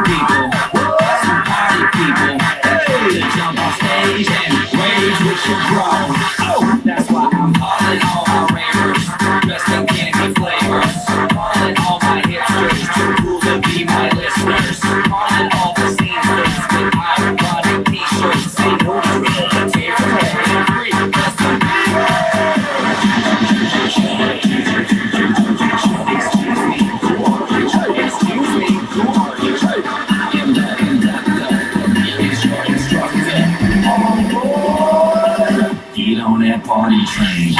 people, some party people. To jump on stage and rage with your bro. That's why I'm calling all my ravers, dressed in candy flavors. Calling all my hipsters, too cool to be my listeners. Calling all the scenesters with out-of-body t-shirts. Say no to real potato, and free, just a Excuse me, who are you? I am the conductor. Is your instructor. On board. Get on that party train.